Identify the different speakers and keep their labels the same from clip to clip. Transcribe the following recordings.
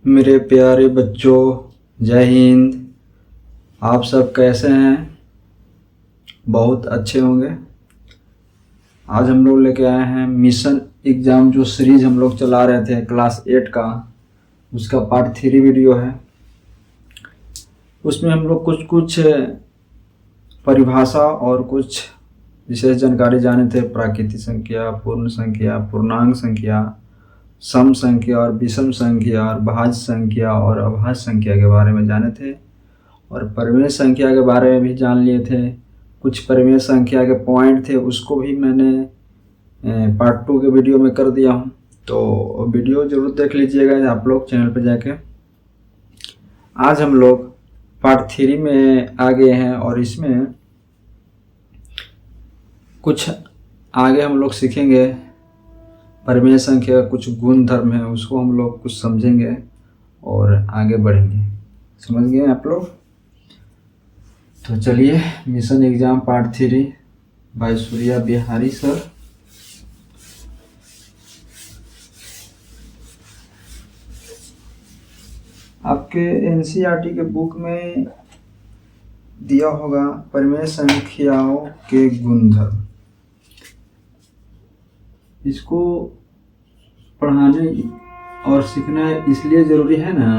Speaker 1: मेरे प्यारे बच्चों, जय हिंद। आप सब कैसे हैं? बहुत अच्छे होंगे। आज हम लोग लेके आए हैं मिशन एग्ज़ाम, जो सीरीज हम लोग चला रहे थे क्लास 8 का, उसका पार्ट 3 वीडियो है। उसमें हम लोग कुछ कुछ परिभाषा और कुछ विशेष जानकारी जाने थे। प्राकृतिक संख्या, पूर्ण संख्या, पूर्णांक संख्या, सम संख्या और विषम संख्या और भाज्य संख्या और अभाज्य संख्या के बारे में जाने थे। और परिमेय संख्या के बारे में भी जान लिए थे। कुछ परिमेय संख्या के पॉइंट थे, उसको भी मैंने पार्ट 2 के वीडियो में कर दिया हूँ, तो वीडियो ज़रूर देख लीजिएगा आप लोग चैनल पर जाके। आज हम लोग पार्ट 3 में आ गए हैं और इसमें कुछ आगे हम लोग सीखेंगे। परिमेय संख्या का कुछ गुण धर्म है, उसको हम लोग कुछ समझेंगे और आगे बढ़ेंगे। समझ गए आप लोग? तो चलिए, mission exam part 3 by Surya Bihari sir. आपके एनसीईआरटी के बुक में दिया होगा परिमेय संख्याओं के गुणधर्म। इसको पढ़ाने और सीखना इसलिए ज़रूरी है ना,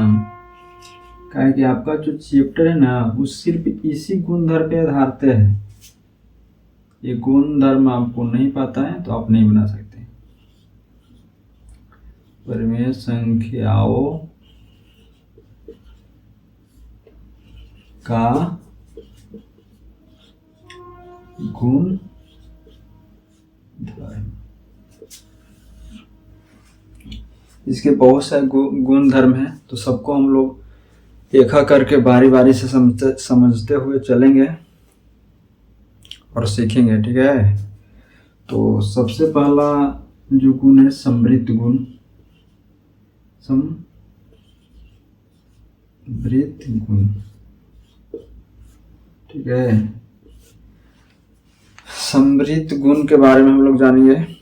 Speaker 1: क्या कि आपका जो चैप्टर है ना, वो सिर्फ इसी गुणधर्म पे आधारित है। ये गुणधर्म आपको नहीं पता है तो आप नहीं बना सकते। परिमेय संख्याओं का गुण धर्म, इसके बहुत सारे गुण धर्म हैं, तो सबको हम लोग एक करके बारी बारी से समझते हुए चलेंगे और सीखेंगे। ठीक है? तो सबसे पहला जो गुण है समृद्ध गुण। समृद्ध गुण, ठीक है। समृद्ध गुण के बारे में हम लोग जानेंगे।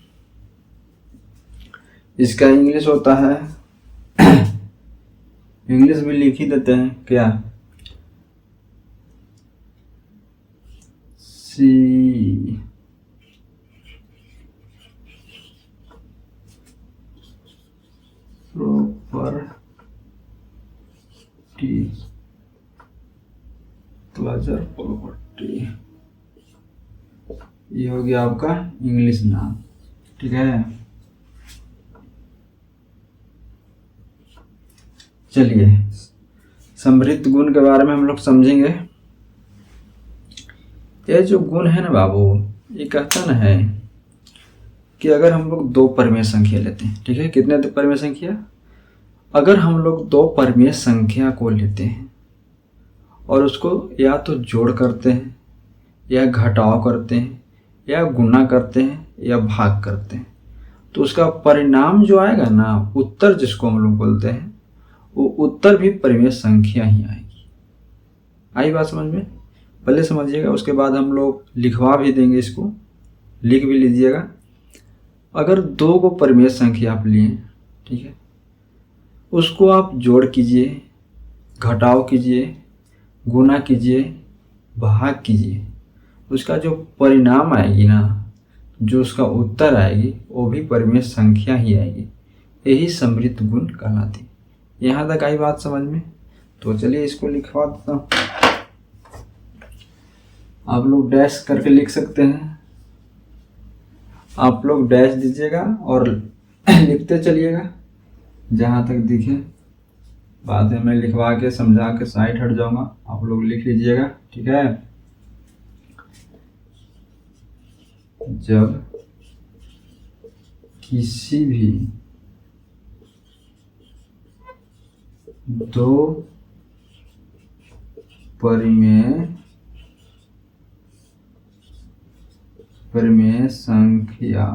Speaker 1: इसका इंग्लिश होता है, इंग्लिश भी लिख ही देते हैं क्या, सी प्रॉपर्टी, क्लोजर प्रॉपर्टी, ये हो गया आपका इंग्लिश नाम। ठीक है? चलिए, समृद्ध गुण के बारे में हम लोग समझेंगे। ये जो गुण है ना बाबू, ये कहता ना है कि अगर हम लोग दो परिमेय संख्या लेते हैं, ठीक है, कितने परिमेय संख्या, अगर हम लोग दो परिमेय संख्या को लेते हैं और उसको या तो जोड़ करते हैं या घटाव करते हैं या गुणा करते हैं या भाग करते हैं, तो उसका परिणाम जो आएगा ना, उत्तर जिसको हम लोग बोलते हैं, वो उत्तर भी परिमेय संख्या ही आएगी। आई बात समझ में? पहले समझिएगा, उसके बाद हम लोग लिखवा भी देंगे, इसको लिख भी लीजिएगा। अगर दो को परिमेय संख्या आप लिए, ठीक है, उसको आप जोड़ कीजिए, घटाव कीजिए, गुणा कीजिए, भाग कीजिए, उसका जो परिणाम आएगी ना, जो उसका उत्तर आएगी, वो भी परिमेय संख्या ही आएगी। यही समृद्ध गुण कहलाती है। यहाँ तक आई बात समझ में? तो चलिए इसको लिखवा देता हूँ। आप लोग डैश करके लिख सकते हैं, आप लोग डैश दीजिएगा और लिखते चलिएगा जहाँ तक दिखे। बाद में मैं लिखवा के समझा के साइड हट जाऊंगा, आप लोग लिख लीजिएगा। ठीक है? जब किसी भी दो परिमेय संख्या,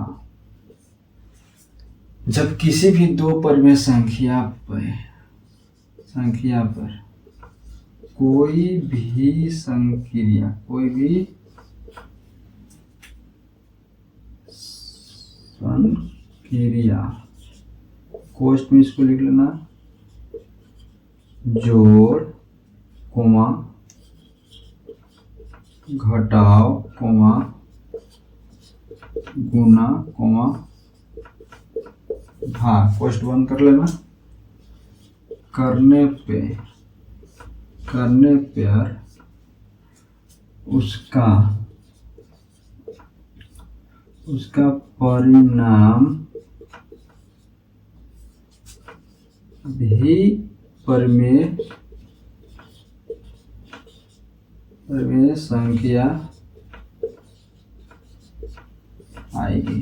Speaker 1: जब किसी भी दो परिमेय संख्या पर कोई भी संक्रिया, कोई भी संक्रिया, कोष्ठ में इसको लिख लेना, जोड़ कोमा घटाव कोमा गुना कोमा भाग, कोष्ठ बंद कर लेना। करने पर उसका परिणाम भी परिमेय संख्या आएगी।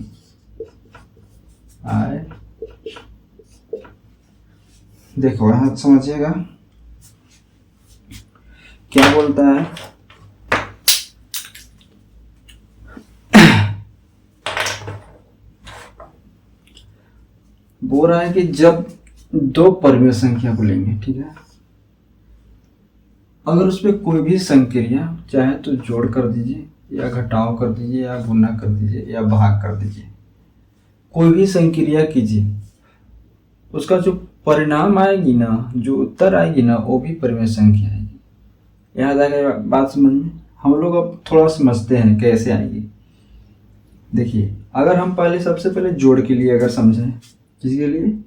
Speaker 1: देखो यहाँ समझिएगा क्या बोलता है। बोल रहा है कि जब दो परिमेय संख्या को लेंगे, ठीक है, अगर उसमें कोई भी संक्रिया चाहे तो जोड़ कर दीजिए या घटाव कर दीजिए या गुणा कर दीजिए या भाग कर दीजिए, कोई भी संक्रिया कीजिए, उसका जो परिणाम आएगी ना, जो उत्तर आएगी ना, वो भी परिमेय संख्या आएगी। याद आएगा बात समझ में? हम लोग अब थोड़ा समझते हैं कैसे आएगी। देखिए, अगर हम पहले सबसे पहले जोड़ के लिए अगर समझें, किसके लिए?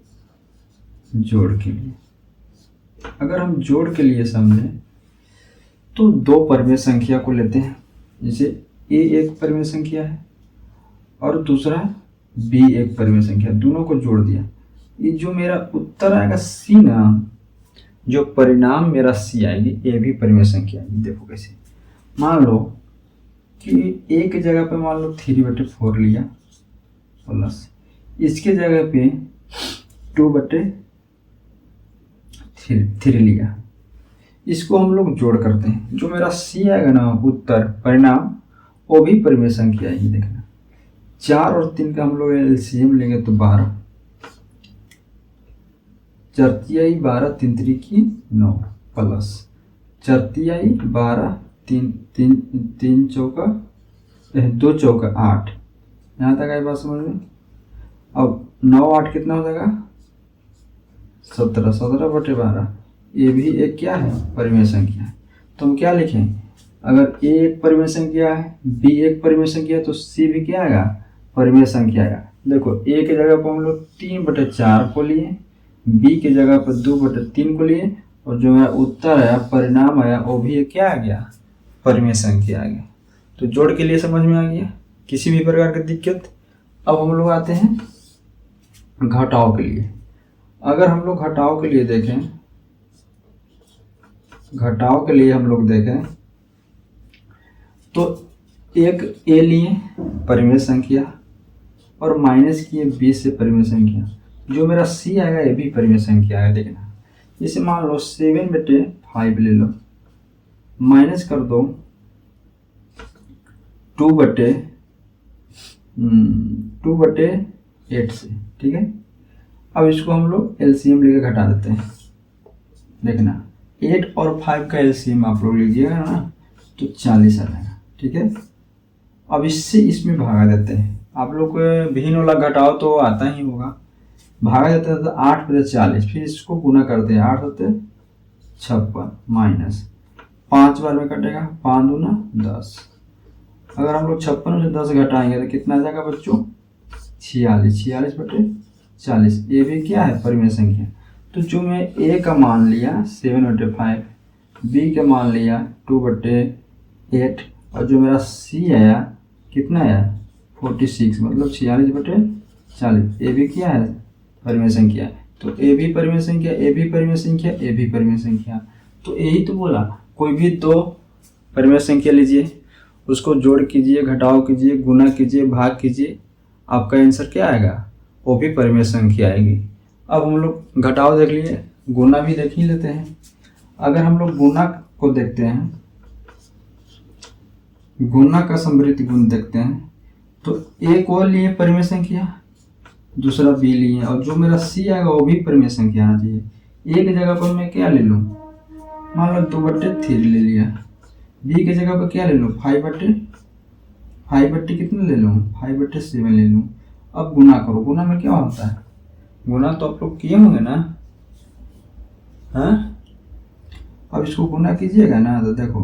Speaker 1: जोड़ के लिए। अगर हम जोड़ के लिए समझें तो दो परिमेय संख्या को लेते हैं, जैसे a एक परिमेय संख्या है और दूसरा b एक परिमेय संख्या, दोनों को जोड़ दिया। ये जो मेरा उत्तर आएगा c ना, जो परिणाम मेरा c आएगी, ये भी परिमेय संख्या आएगी। देखो कैसे, मान लो कि a की जगह पे मान लो 3/4 लिया प्लस इसके जगह पे 2/3 लिया। इसको हम लोग जोड़ करते हैं, जो मेरा c आएगा ना उत्तर परिणाम, वो भी परिमेय संख्या आएगी। देखना 4 और 3 का हम लोग एलसीएम लेंगे तो 12, 4 तिहाई 12, 3 तिरिकी 9 प्लस 4 तिहाई 12, 3 चौका 2 चौका 8। यहाँ तक आई बात समझ में? अब 9 8 कितना हो जाएगा? 17, 17/12। ये भी एक क्या है? परिमेय संख्या है। तो हम क्या लिखें? अगर a एक परिमेय संख्या है, b एक परिमेय संख्या है, तो c भी क्या आएगा? परिमेय संख्या आएगा। देखो a की जगह पर हम लोग 3/4 को लिए, b की जगह पर 2/3 को लिए, और जो मेरा उत्तर आया, परिणाम आया, वो भी क्या आ गया? परिमेय संख्या आ गया। तो जोड़ के लिए समझ में आ गया, किसी भी प्रकार की दिक्कत। अब हम लोग आते हैं घटाव के लिए। अगर हम लोग घटाव के लिए देखें, हम लोग देखें तो एक a लिए परिमेय संख्या और माइनस किए b से परिमेय संख्या, जो मेरा c आएगा ये भी परिमेय संख्या आएगा। देखना, जैसे मान लो 7/5 ले लो, माइनस कर दो 2/8 से, ठीक है। अब इसको हम लोग एलसीएम लेके घटा देते हैं। देखना 8 और 5 का एलसीएम आप लोग लीजिएगा ना, तो 40 आ जाएगा, ठीक है। अब इससे इसमें भागा देते हैं। आप लोग को भिन्न वाला घटाओ तो आता ही होगा, भागा देते हैं तो 8/40, फिर इसको गुना करते हैं, 8 होते 56 माइनस 5 बार में कटेगा, 5 दूना 10। अगर हम लोग 56 से 10 घटाएंगे तो कितना आ जाएगा बच्चों? 46, 46/40। ये भी क्या है? परिमेय संख्या। तो जो मैं a का मान लिया 7/5, b का मान लिया 2/8, और जो मेरा c आया कितना आया? 46, मतलब 46/40। ये भी क्या है? परिमेय संख्या। तो a भी परिमेय संख्या, a भी परिमेय संख्या, a भी परिमेय संख्या। तो यही तो बोला, कोई भी दो परिमेय संख्या लीजिए, उसको जोड़ कीजिए, घटाव कीजिए, गुना कीजिए, भाग कीजिए, आपका आंसर क्या आएगा? वो भी परिमेय संख्या आएगी। अब हम लोग घटाव देख लिए, गुना भी देख ही लेते हैं। अगर हम लोग गुना को देखते हैं, गुना का समृद्धि गुण देखते हैं, तो एक और लिए परिमेय संख्या, दूसरा b लिए, और जो मेरा c आएगा वो भी परिमेय संख्या आना चाहिए। a की जगह पर मैं क्या ले लूँ? मान लो 2/3 ले लिया। b की जगह पर क्या ले लूँ? 5/5 कितना ले लूँ? 5/7 ले लूँ। अब गुना करो, गुना में क्या होता है? गुना तो आप लोग किए होंगे ना, हाँ? अब इसको गुना कीजिएगा ना, तो देखो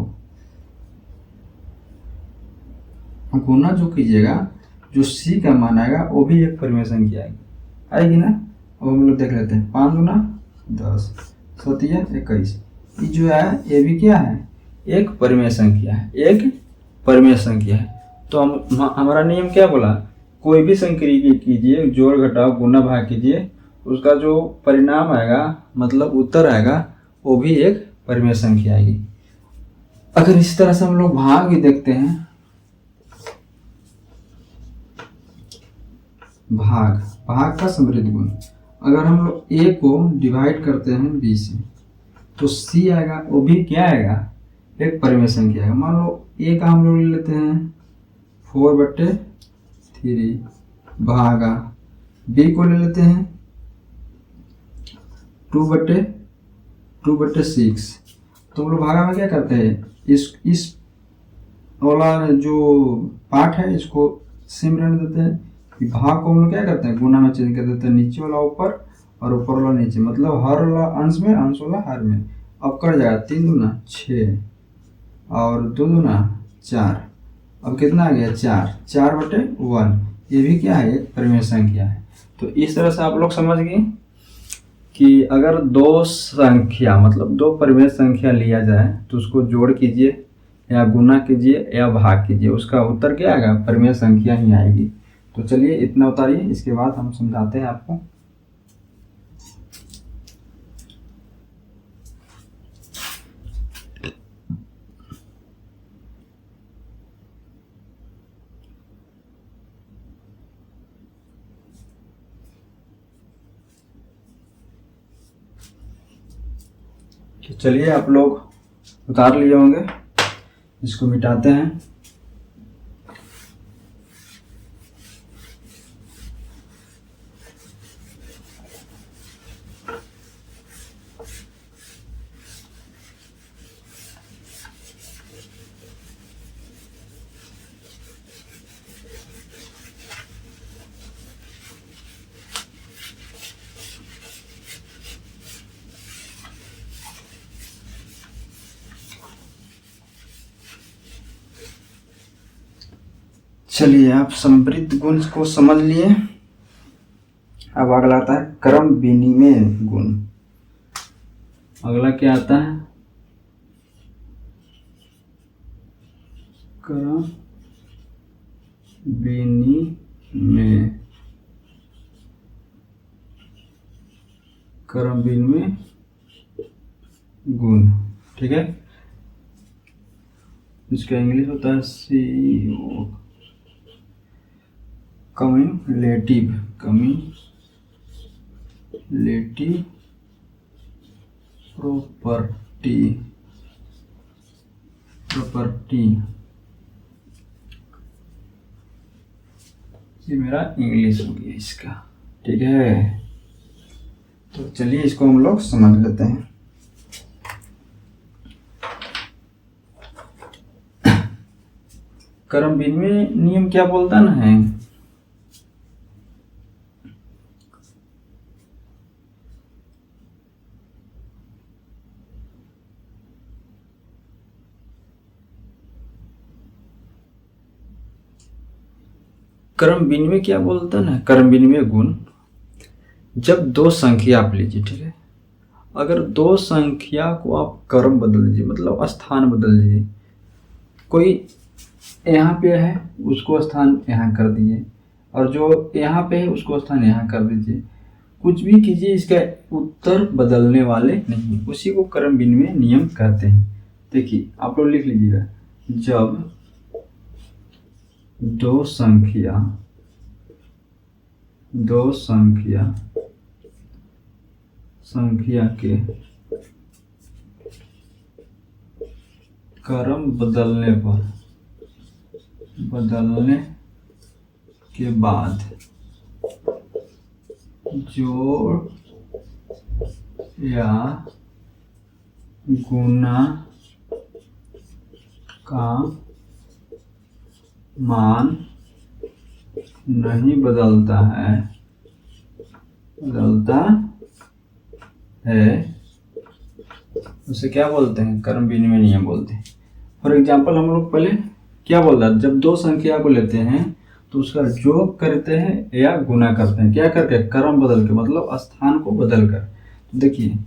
Speaker 1: गुना जो कीजिएगा, जो सी का मान आएगा वो भी एक परिमेय संख्या आएगी ना। अब हम लोग देख लेते हैं, 5 गुना 10, 7 21, ये जो है ये भी क्या है, एक परिमेय संख्या है, एक परिमेय संख्या है। तो हमारा नियम क्या बोला, कोई भी संक्रिया कीजिए, जोड़ घटाव गुना भाग कीजिए, उसका जो परिणाम आएगा मतलब उत्तर आएगा वो भी एक परिमेय संख्या आएगी। अगर इस तरह से हम लोग भाग भी देखते हैं, भाग का समृद्ध गुण, अगर हम लोग a को डिवाइड करते हैं b से, तो c आएगा, वो भी क्या आएगा, एक परिमेय संख्या आएगा। मान लो a का हम लोग ले लेते हैं 4/3 भागा b को ले लेते हैं 2/6। तो हम लोग भागा में क्या करते हैं, इस वाला जो पार्ट है इसको सेम रहने देते हैं, भाग को हम लोग क्या करते हैं, गुना में चेंज कर देते हैं, नीचे वाला ऊपर और ऊपर वाला नीचे, मतलब हर वाला अंश में, अंश वाला हर में। अब कर जाएगा 3 दूना 6 और 2 दूना 4, अब कितना आ गया 4/1। ये भी क्या है, एक परिमेय संख्या है। तो इस तरह से आप लोग समझ गए कि अगर दो संख्या मतलब दो परिमेय संख्या लिया जाए तो उसको जोड़ कीजिए या गुना कीजिए या भाग कीजिए, उसका उत्तर क्या आएगा, परिमेय संख्या ही आएगी। तो चलिए इतना उतारिए, इसके बाद हम समझाते हैं आपको। तो चलिए आप लोग उतार लिए होंगे, इसको मिटाते हैं। चलिए आप समृद्ध गुण को समझ लिए। अब अगला आता है क्रम विनिमय गुण। अगला क्या आता है, क्रम विनिमय, क्रम विनिमय गुण, ठीक है। इसका इंग्लिश होता है CO, कम्युलेटिव प्रॉपर्टी। ये मेरा इंग्लिश हो गया इसका, ठीक है। तो चलिए इसको हम लोग समझ लेते हैं। क्रम विनिमय नियम क्या बोलता ना है, क्रम विनिमय क्या बोलता ना, क्रम विनिमय गुण, जब दो संख्या आप लीजिए, ठीक है, अगर दो संख्या को आप क्रम बदल दीजिए मतलब स्थान बदल दीजिए, कोई यहाँ पे है उसको स्थान यहाँ कर दीजिए और जो यहाँ पे है उसको स्थान यहाँ कर दीजिए, कुछ भी कीजिए, इसका उत्तर बदलने वाले नहीं, उसी को क्रम विनिमय नियम कहते हैं। देखिए आप लोग लिख लीजिएगा, जब दो संख्या के क्रम बदलने के बाद जोड़ या गुना का मान नहीं बदलता है उसे क्या बोलते हैं, क्रम विनिमय नियम बोलते हैं। फॉर एग्जाम्पल हम लोग पहले क्या बोल रहा है, जब दो संख्या को लेते हैं तो उसका योग करते हैं या गुना करते हैं, क्या करके, क्रम बदल के, मतलब स्थान को बदल कर। तो देखिए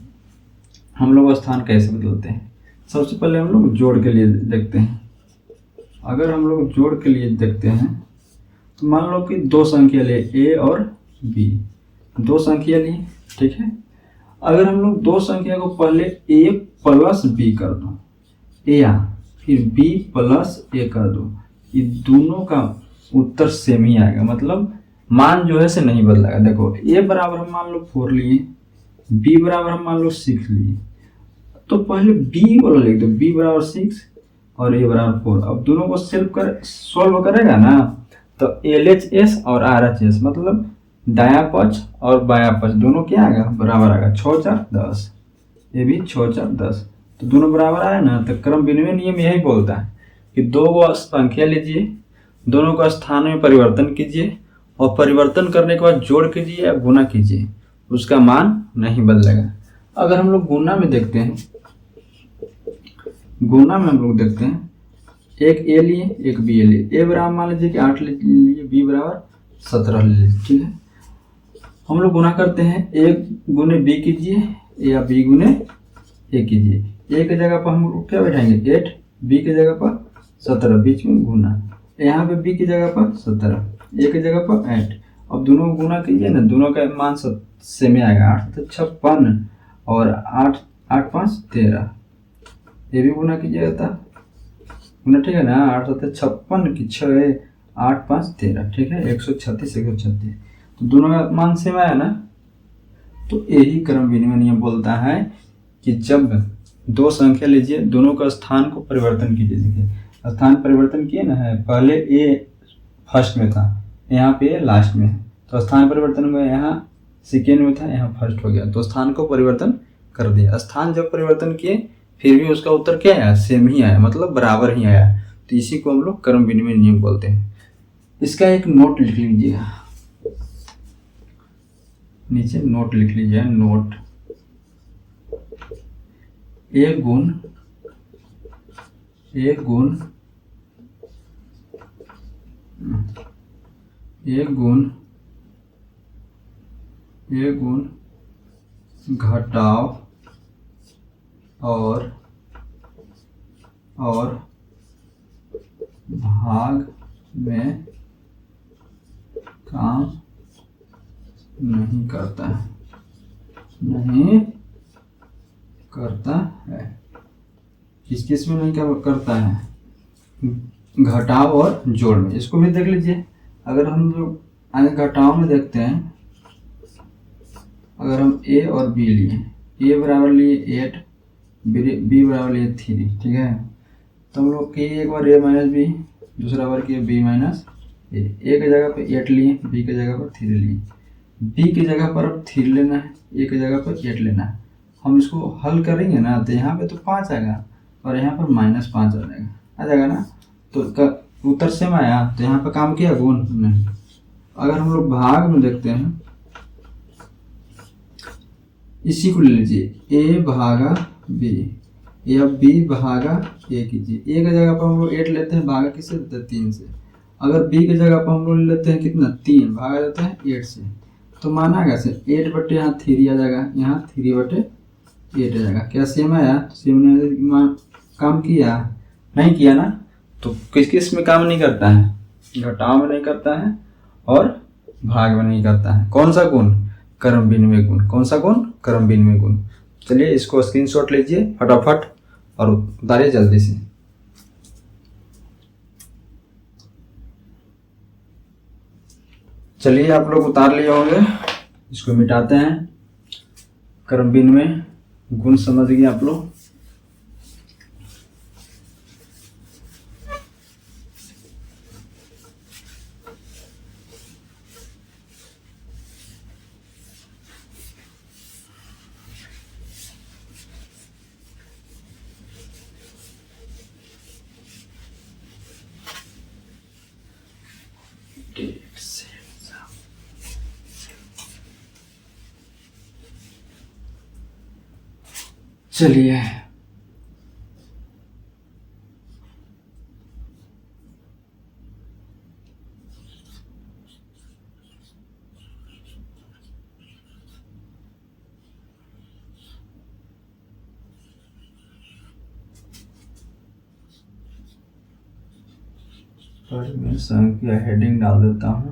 Speaker 1: हम लोग स्थान कैसे बदलते हैं, सबसे पहले हम लोग जोड़ के लिए देखते हैं। अगर हम लोग जोड़ के लिए देखते हैं तो मान लो कि दो संख्या लिए ए और बी, दो संख्या लिए, ठीक है। अगर हम लोग दो संख्या को पहले ए प्लस बी कर दो या फिर बी प्लस ए कर दो, ये दोनों का उत्तर सेम ही आएगा, मतलब मान जो है से नहीं बदलेगा। देखो ए बराबर हम मान लो 4 लिए, बी बराबर हम मान लो 6 लिए, तो पहले बी वाला लिख दो, बी बराबर 6 और ए बराबर 4। अब दोनों को सोल्व करेगा ना, तो LHS और RHS मतलब दाया पक्ष और बाया पक्ष दोनों क्या आएगा, बराबर आएगा। 6 4 10, ये भी 6 4 10, तो दोनों बराबर आए ना। तो क्रम विनिमय नियम यही बोलता है कि दो संख्या लीजिए, दोनों का स्थान में परिवर्तन कीजिए और परिवर्तन करने के बाद जोड़ कीजिए या गुना कीजिए, उसका मान नहीं बदलेगा। अगर हम लोग गुना में देखते हैं, गुना में हम लोग देखते हैं, एक ए लिए एक बी लिए, ए बराबर मान लीजिए कि 8 लिए, बी बराबर 17 ले लीजिए, ठीक है। हम लोग गुना करते हैं, ए गुने बी कीजिए या बी गुने ए कीजिए। ए की जगह पर हम लोग क्या बैठाएंगे 8, बी की जगह पर 17, बीच में गुना, यहाँ पे बी की जगह पर 17, ए की जगह पर 8। अब दोनों को गुना कीजिए ना, दोनों का मान सेम आएगा, 8 तो 56 और 8 8 5 13, ये भी गुना कीजिएगा था गुना, ठीक है ना। 8 7 56 की 6 8 5 13, ठीक है, 136 136, तो दोनों का मान सेम आया ना। तो यही क्रम विनिमय नियम बोलता है कि जब दो संख्या लीजिए, दोनों का स्थान को परिवर्तन कीजिए। देखिए स्थान परिवर्तन किए ना है, पहले ए फर्स्ट में था, यहाँ पे लास्ट में है, तो स्थान परिवर्तन हुआ, यहाँ सेकेंड में था, यहाँ फर्स्ट हो गया, तो स्थान को परिवर्तन कर दिया। स्थान जब परिवर्तन किए फिर भी उसका उत्तर क्या आया, सेम ही आया, मतलब बराबर ही आया। तो इसी को हम लोग क्रम विनिमय नियम बोलते हैं। इसका एक नोट लिख लीजिएगा, नीचे नोट लिख लीजिए, नोट ए गुण घटाव और भाग में काम नहीं करता है। किस किस में नहीं करता है, घटाव और जोड़ में। इसको भी देख लीजिए। अगर हम लोग आगे घटाव में देखते हैं, अगर हम ए और बी लिए, ए बराबर लिए 8, बी बराबर लिए 3, ठीक है। तो हम लोग किए एक बार ए माइनस बी, दूसरा बार किए बी माइनस ए। ए की जगह पे 8 लिए, बी की जगह पर 3 लिए, बी की जगह पर अब 3 लेना है, ए की जगह पर 8 लेना है। हम इसको हल करेंगे ना, तो यहाँ पे तो 5 आएगा और यहाँ पर -5 आ जाएगा ना। तो उत्तर सेम आया, तो यहाँ पर काम किया, गुण नहीं। अगर हम लोग भाग में देखते हैं, इसी को ले लीजिए, ए भागा बी या बी भागा ए कीजिए। ए की जगह पर हम लोग 8 लेते हैं, भागा किससे देते हैं, 3 से। अगर बी की जगह पर हम लोग लेते हैं कितना, 3, भागा देते हैं 8 से, तो माना कैसे 8 बटे यहाँ 3 आ जाएगा, यहाँ 3 बटे 8 आ जाएगा। क्या सेम आया, सेम ने काम किया नहीं किया ना। तो किस किस में काम नहीं करता है, घटाव में नहीं करता है और भाग में नहीं करता है। कौन सा गुण, क्रम विनिमय गुण। कौन सा गुण, क्रम विनिमय गुण। चलिए इसको स्क्रीनशॉट लीजिए फटाफट और उतारिए जल्दी से। चलिए आप लोग उतार लिए होंगे, इसको मिटाते हैं। क्रम विनिमय गुण समझ गए आप लोग। चलिए परिमेय संख्या हेडिंग डाल देता हूँ।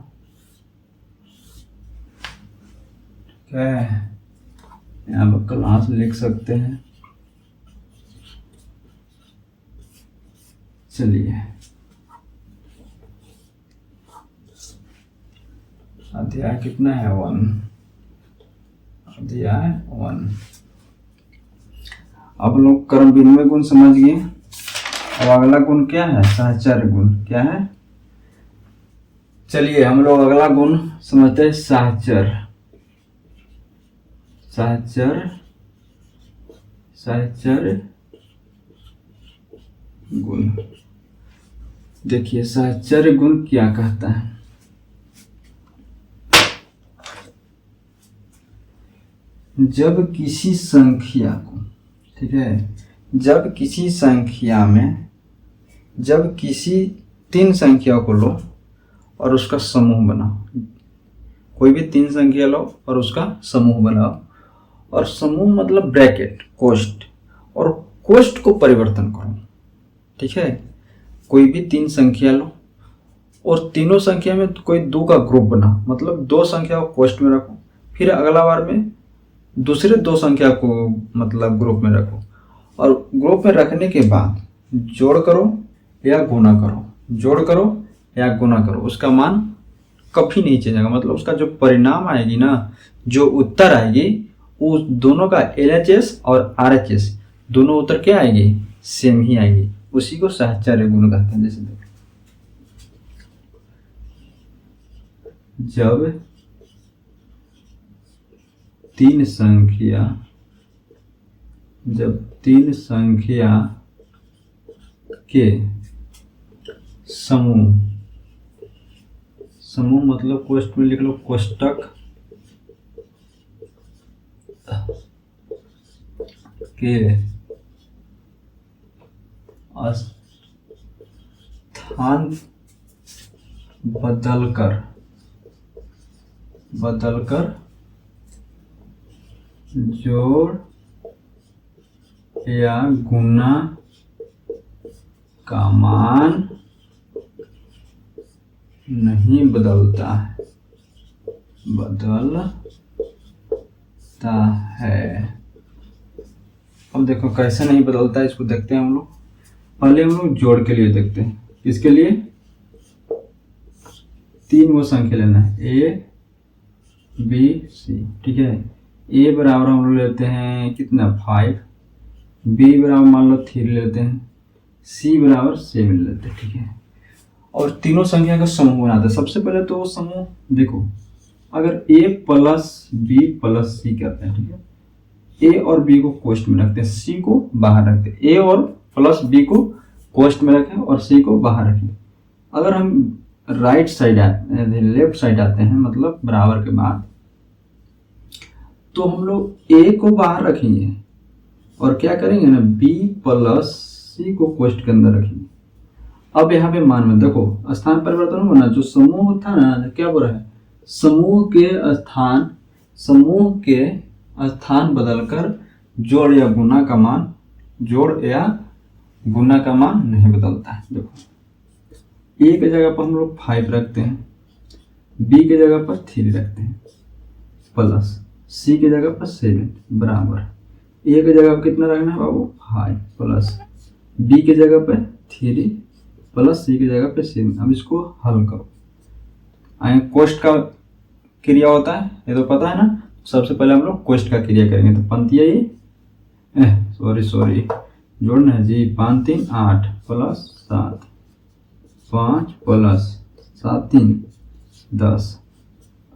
Speaker 1: ठीक है, यहाँ पर क्लास लिख सकते हैं। चलिए, अध्याय कितना है? 1। अध्याय 1। अब लोग कर्म विनिमय गुण समझ गए। अब अगला गुण क्या है? साहचर्य गुण। क्या है? चलिए हम लोग अगला गुण समझते हैं, साहचर्य। साहचर्य, साहचर्य गुण। देखिए साहचर्य गुण क्या कहता है। जब किसी संख्या को, ठीक है, जब किसी संख्या में, जब किसी 3 संख्या को लो और उसका समूह बनाओ। कोई भी 3 संख्या लो और उसका समूह बनाओ, और समूह मतलब ब्रैकेट, कोष्ठ, और कोष्ठ को परिवर्तन करो। ठीक है, कोई भी 3 संख्या लो और तीनों संख्या में कोई 2 का ग्रुप बनाओ, मतलब 2 संख्या को कोष्ठ में रखो, फिर अगला बार में दूसरे 2 संख्या को मतलब ग्रुप में रखो, और ग्रुप में रखने के बाद जोड़ करो या गुना करो, जोड़ करो या गुना करो, उसका मान कभी नहीं चेंज होगा। मतलब उसका जो परिणाम आएगी ना, जो उत्तर आएगी, उस दोनों का LHS और RHS दोनों उत्तर क्या आएगी? सेम ही आएगी। उसी को साहचर्य गुण कहते हैं। जैसे देखो, जब 3 संख्या, जब 3 संख्या के समूह, समूह मतलब कोष्ठ में लिख लो, कोष्ठक के स्थान बदलकर जोड़ या गुना का मान नहीं बदलता है, बदलता है। अब देखो कैसे नहीं बदलता है, इसको देखते हैं हम लोग। पहले हम लोग जोड़ के लिए देखते हैं। किसके लिए? 3 वो संख्या लेना है, A B C। ठीक है, A बराबर हम लोग लेते हैं कितना? 5, B बराबर मान लो 3 लेते हैं, C बराबर 7 लेते हैं। ठीक है, और तीनों संख्या का समूह बनाते हैं। सबसे पहले तो समूह देखो, अगर A plus B plus C करते हैं, ठीक है, A और B को कोष्ठ में रखते हैं, C को बाहर रखते हैं। A और प्लस B को कोष्ठ में रखें और C को बाहर रखें। अगर हम राइट साइड आते, लेफ्ट साइड आते हैं, मतलब बराबर के बाद, तो हम लोग A को बाहर रखेंगे और क्या करेंगे ना, B प्लस C को कोष्ठ के अंदर रखेंगे। अब यहाँ पे मान में देखो स्थान परिवर्तन होना, जो समूह था ना, क्या बोल रहा है? समूह के स्थान बदलकर जोड़ या गुना का मान, जोड़ या गुना का मान नहीं बदलता है। देखो A के जगह पर हम लोग 5 रखते हैं, B के जगह पर 3 रखते हैं, प्लस C के जगह पर 7 बराबर, A के जगह पर कितना रखना है बाबू? 5 प्लस B के जगह पर 3 प्लस C की जगह पे 7। अब इसको हल करो। कोष्ठ का क्रिया होता है, ये तो पता है ना। सबसे पहले हम लोग कोष्ठ का क्रिया करेंगे, तो पंक्तियाँ ये सॉरी जोड़ना है जी। 5 3 8 प्लस 7, 5 प्लस 7 3 10,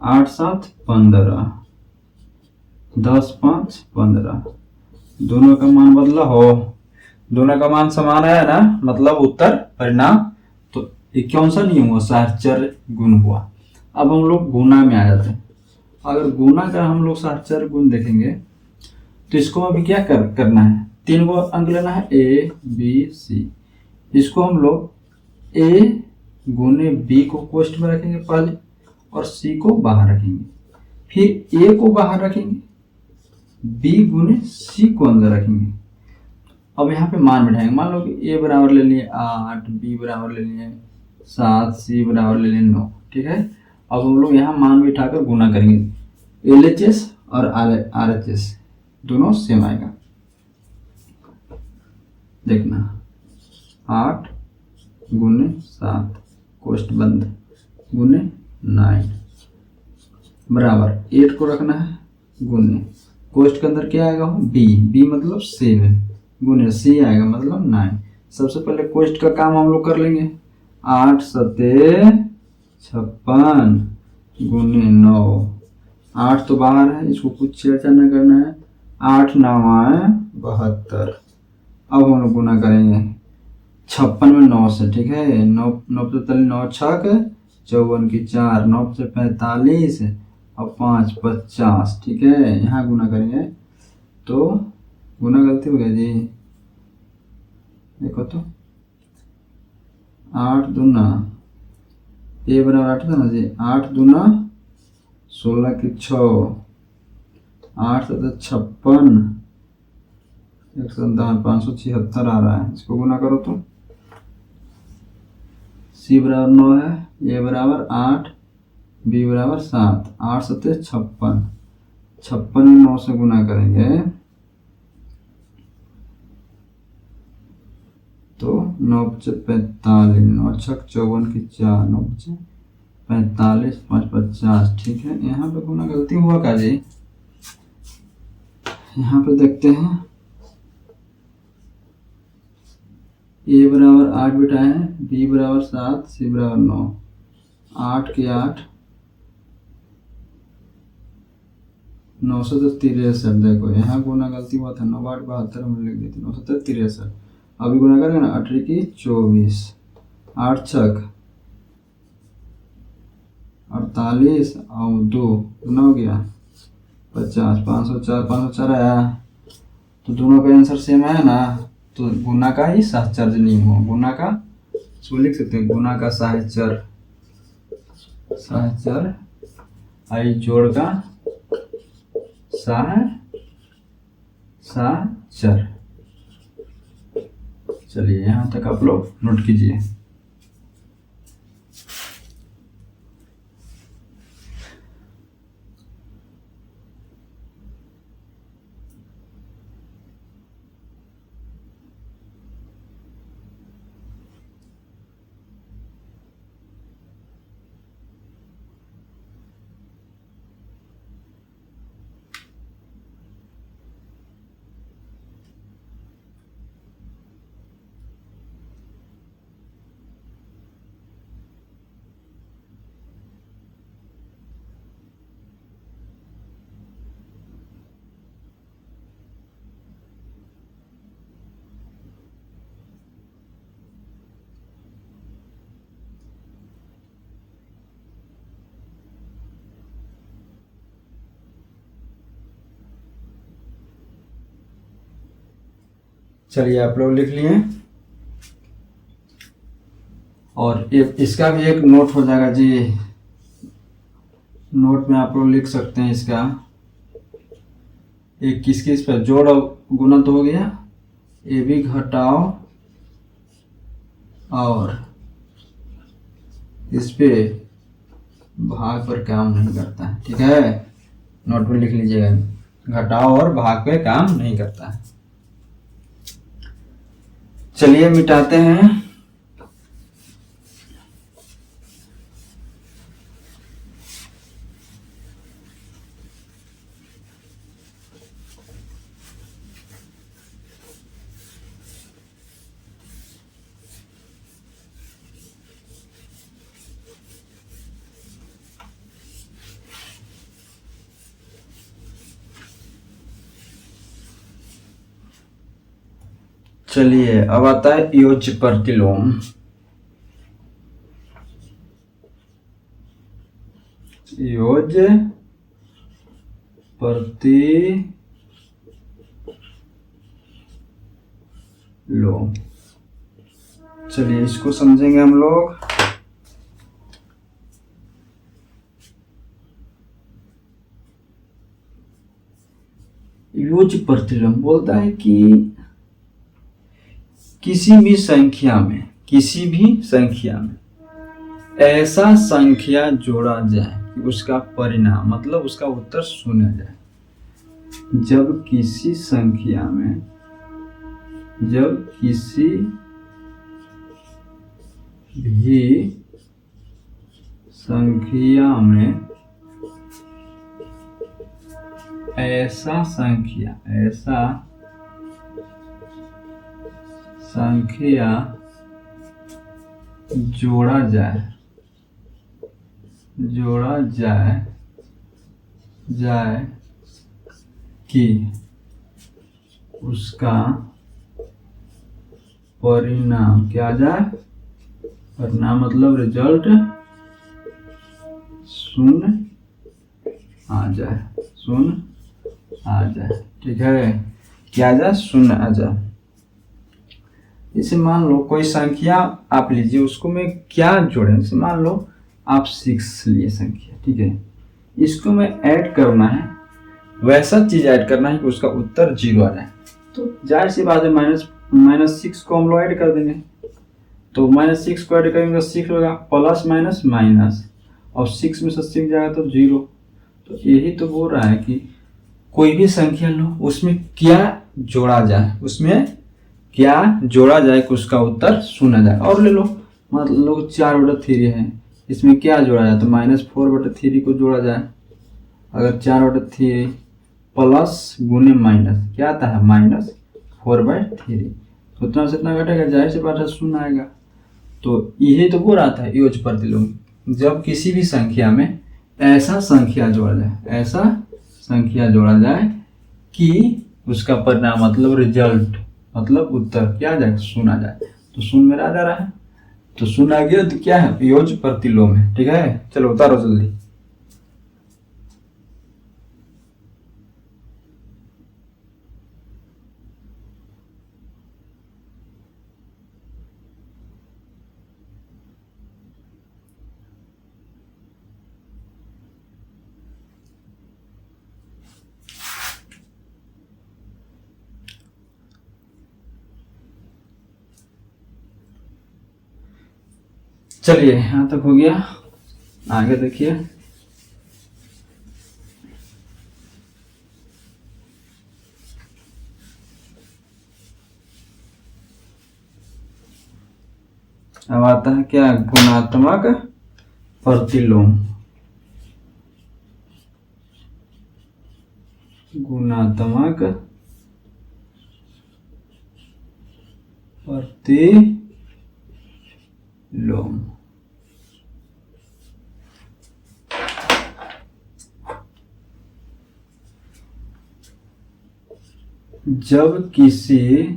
Speaker 1: 8 7 15, 10 5 15। दोनों का मान बदला हो, दोनों का मान समान है ना, मतलब उत्तर परिणाम। तो ये कौन सा नियम हुआ? साहचर्य गुण हुआ। अब हम लोग गुना में आ जाते हैं। अगर गुना का हम लोग साहचर्य गुण देखेंगे, तो इसको अभी क्या करना है? 3 को अंक लेना है, A B C। इसको हम लोग A गुने B को कोष्ठ में रखेंगे पहले, और C को बाहर रखेंगे, फिर A को बाहर रखेंगे, B गुने C को अंदर रखेंगे। अब यहाँ पे मान बैठाएंगे। मान लो कि A बराबर ले लिए 8, B बराबर ले लिए 7, सी बराबर ले लें 9। ठीक है, अब हम लोग यहाँ मान बिठाकर गुना करेंगे। LHS और RHS दोनों सेम आएगा। देखना 8 गुने 7 कोष्ठ बंद गुने 9 बराबर 8 को रखना है गुने कोष्ठ के अंदर क्या आएगा, बी मतलब 7 गुने सी आएगा मतलब 9। सबसे पहले कोष्ठ का काम हम लोग कर लेंगे। 8 सते 56 गुने 9। 8 तो बाहर है, इसको कुछ छेड़छाड़ न करना है। 8 9 72। अब हम लोग गुना करेंगे 56 में 9 से। ठीक है, 9 9 छक 54 की 4, 9 से 45 और 5 50। ठीक है, यहाँ गुना करेंगे तो गुना गलती हो गया जी। देखो तो 8 दूना ए बराबर 8 था ना जी। 8 दूना 16 की 6, 8 से 56 157 576 आ रहा है। इसको गुना करो तो सी बराबर 9 है, ए बराबर 8, बी बराबर 7। 8 सत्ते 56, 56 में 9 से गुना करेंगे तो 9 बचे 45, 9 छक 54 की 4, 9 बचे 45 5 50। ठीक है, यहाँ पे गुना गलती हुआ का जी। यहाँ पे देखते हैं ए बराबर 8 बिठाए हैं, बी बराबर 7, सी बराबर 9। 8 की 8, 9 से 63। देखो यहाँ गुना गलती हुआ था, 9 8 72 हमने लिख दी थी, 9 से 63। अभी गुना करेंगे ना 8 की 24, 8 छक 48 और 2 गुना हो गया 50, 504 504 आया। तो दोनों का आंसर सेम आया ना, तो गुना का ही सहचर्य नहीं हुआ। गुना का इसको लिख सकते हैं, गुना का सहचर आई जोड़ का सहचर। चलिए यहाँ तक आप लोग नोट कीजिए। चलिए आप लोग लिख लिए, और इसका भी एक नोट हो जाएगा जी। नोट में आप लोग लिख सकते हैं इसका एक किस पर जोड़ और गुना तो हो गया, ये भी घटाओ और इस पे भाग पर काम नहीं करता है। ठीक है, नोट में लिख लीजिएगा, घटाओ और भाग पे काम नहीं करता है। चलिए मिटाते हैं। चलिए अब आता है योज्य प्रतिलोम। योज्य प्रतिलोम। चलिए इसको समझेंगे हम लोग। योज्य प्रतिलोम बोलता है कि किसी भी संख्या में ऐसा संख्या जोड़ा जाए कि उसका परिणाम मतलब उसका उत्तर सुना जाए। जब किसी संख्या में ऐसा संख्या जोड़ा जाए कि उसका परिणाम क्या जाए, परिणाम मतलब रिजल्ट शून्य आ जाए, ठीक है, क्या आ जाए, शून्य आ जाए। जैसे मान लो कोई संख्या आप लीजिए, उसको मैं क्या जोड़े, जैसे मान लो आप 6 लिए संख्या, ठीक है, इसको मैं ऐड करना है, वैसा चीज ऐड करना है कि उसका उत्तर 0 आ जाए। तो जाहिर सी बात है -6 को हम लोग ऐड कर देंगे, तो -6 को ऐड करेंगे तो 6 होगा, प्लस माइनस माइनस, और 6 में से 6 जाएगा तो 0। तो यही तो बोल रहा है कि कोई भी संख्या लो, उसमें क्या जोड़ा जाए कि उसका उत्तर सुना जाए। और ले लो, मतलब 4/3 है, इसमें क्या जोड़ा जाए, तो -4/3 को जोड़ा जाए। अगर 4/3 प्लस गुने माइनस क्या आता है, -4/3, तो उतना से इतना घटेगा, जाहिर सी बात है शून्य आएगा। तो यही तो बोल रहा था योज प्रतिलोम, जब किसी भी संख्या में ऐसा संख्या जोड़ा जाए कि उसका परिणाम मतलब रिजल्ट मतलब उत्तर क्या आ जाए, शून्य आ जाए। तो शून्य मेरा आ जा रहा है, तो शून्य आ गया तो क्या है, योज प्रतिलोम है, ठीक है। चलो उतारो जल्दी। चलिए यहाँ तक हो गया, आगे देखिए। अब आता है क्या, गुणात्मक प्रतिलोम। गुणात्मक प्रतिलोम। जब किसी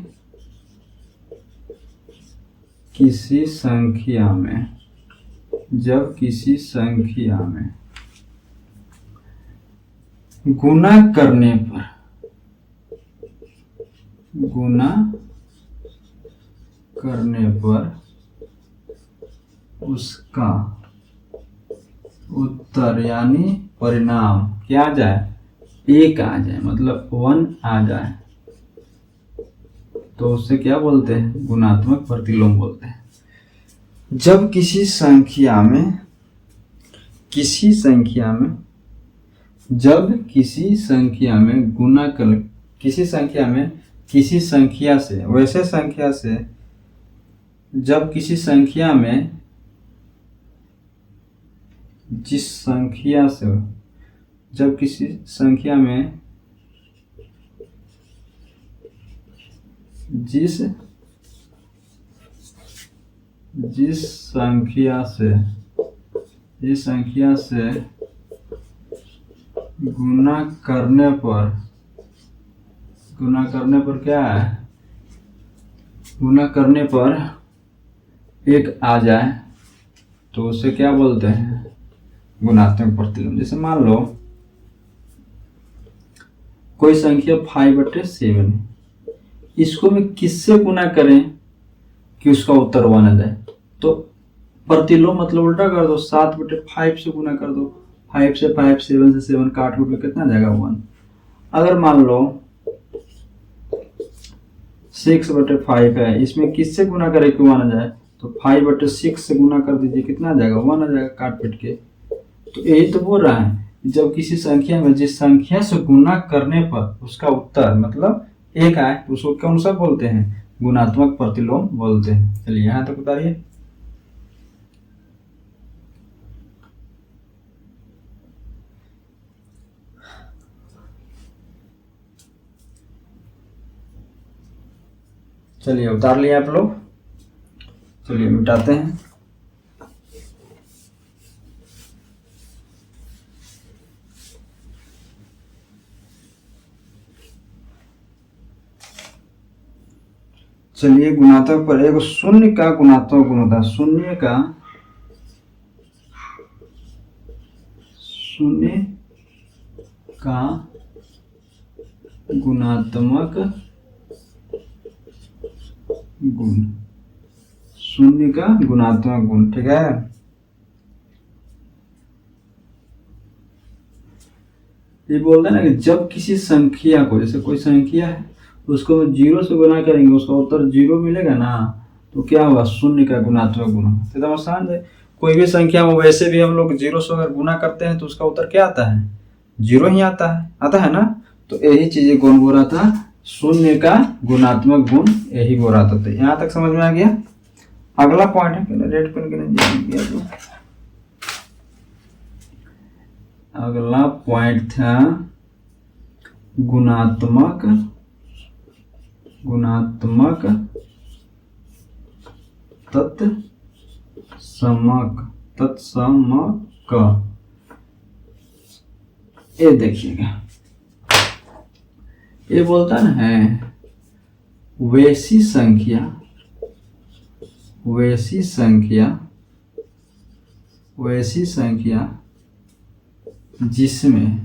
Speaker 1: संख्या में गुणा करने पर उसका उत्तर यानी परिणाम क्या आ जाए, 1 आ जाए, मतलब 1 आ जाए, तो उससे क्या बोलते हैं, गुणात्मक प्रतिलोम बोलते हैं। जब किसी संख्या में गुणा कर किसी संख्या से वैसे संख्या से, जब किसी संख्या में जिस संख्या से गुणा करने पर क्या है, गुणा करने पर 1 आ जाए, तो उसे क्या बोलते हैं, गुणात्मक प्रतिलोम। जैसे मान लो कोई संख्या 5/7 है, इसको मैं किससे गुणा करें कि उसका उत्तर 1 आ जाए, तो प्रतिलोम मतलब उल्टा कर दो, 7/5 से गुणा कर दो, 5 से 5, 7 से 7 काट के कितना जाएगा, 1। अगर मान लो 6/5 है, इसमें किससे गुणा करें कि 1 आ जाए, तो 5/6 से गुना कर दीजिए, कितना आ जाएगा, 1 आ जाएगा काट पीट के। तो यही तो बोल रहा है, जब किसी संख्या में जिस संख्या से गुना करने पर उसका उत्तर मतलब 1 आए तो उसको कौन सा बोलते हैं, गुणात्मक प्रतिलोम बोलते हैं। चलिए यहाँ तक उतारिए। चलिए उतार लिया आप लोग, चलिए मिटाते हैं। चलिए गुणात्मक पर एक शून्य का गुणात्मक गुण होता है, शून्य का गुणात्मक गुण, शून्य का गुणात्मक गुण, ठीक है। ये बोलते हैं ना कि जब किसी संख्या को, जैसे कोई संख्या है उसको 0 से गुना करेंगे उसका उत्तर 0 मिलेगा ना, तो क्या होगा, शून्य का गुणात्मक गुण। तो आसान है, कोई भी संख्या में वैसे भी हम लोग 0 से अगर गुना करते हैं तो उसका उत्तर क्या आता है, 0 ही आता है ना। तो यही चीजें कौन बोल रहा था, शून्य का गुणात्मक गुण, यही बोल रहा था। तो यहाँ तक समझ में आ गया। अगला पॉइंट है, रेड पेन के अगला पॉइंट था गुणात्मक तत्समक। ये देखिएगा, ये बोलता है वैसी संख्या जिसमें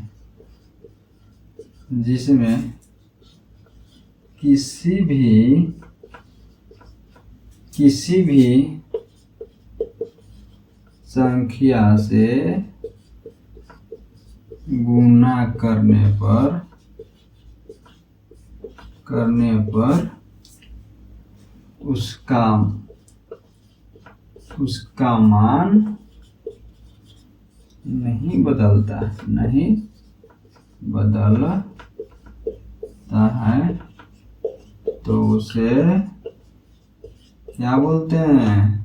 Speaker 1: किसी भी संख्या से गुणा करने पर उसका मान नहीं बदलता है, तो उसे क्या बोलते हैं,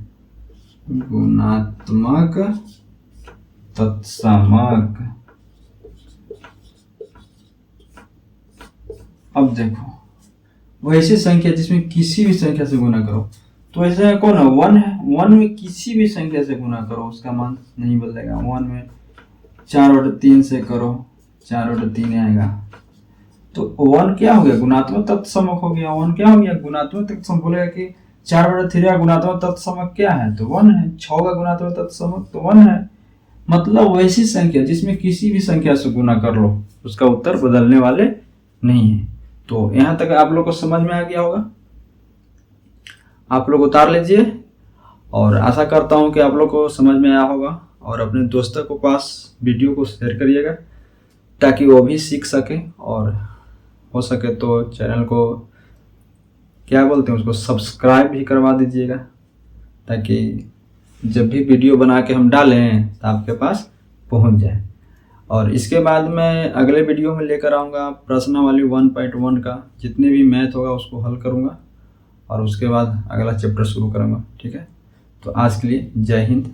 Speaker 1: गुणात्मक तत्समक। अब देखो, वैसी संख्या जिसमें किसी भी संख्या से गुना करो, तो ऐसे कौन है, 1 है। 1 में किसी भी संख्या से गुना करो उसका मान नहीं बदलेगा। 1 में 4/3 से करो, 4/3 आएगा। तो 1 क्या हो गया, गुणात्मक तत्समक हो गया। 1 क्या हो गया, गुणात्मक तत्समक। बोलेगा कि 4/3 का गुणात्मक तत्समक क्या है, तो 1 है। 6 का गुणात्मक तत्समक तो 1 है। मतलब वैसी संख्या जिसमें किसी भी संख्या से गुना कर लो उसका उत्तर बदलने वाले नहीं है। तो यहाँ तक आप लोग को समझ में आ गया होगा। आप लोग उतार लीजिए, और आशा करता हूँ कि आप लोग को समझ में आया होगा। और अपने दोस्तों को पास वीडियो को शेयर करिएगा ताकि वो भी सीख सके, और हो सके तो चैनल को क्या बोलते हैं उसको, सब्सक्राइब भी करवा दीजिएगा, ताकि जब भी वीडियो बना के हम डालें तो आपके पास पहुंच जाए। और इसके बाद मैं अगले वीडियो में लेकर आऊँगा प्रश्नावली 1.1 का जितने भी मैथ होगा उसको हल करूँगा, और उसके बाद अगला चैप्टर शुरू करूँगा। ठीक है, तो आज के लिए जय हिंद,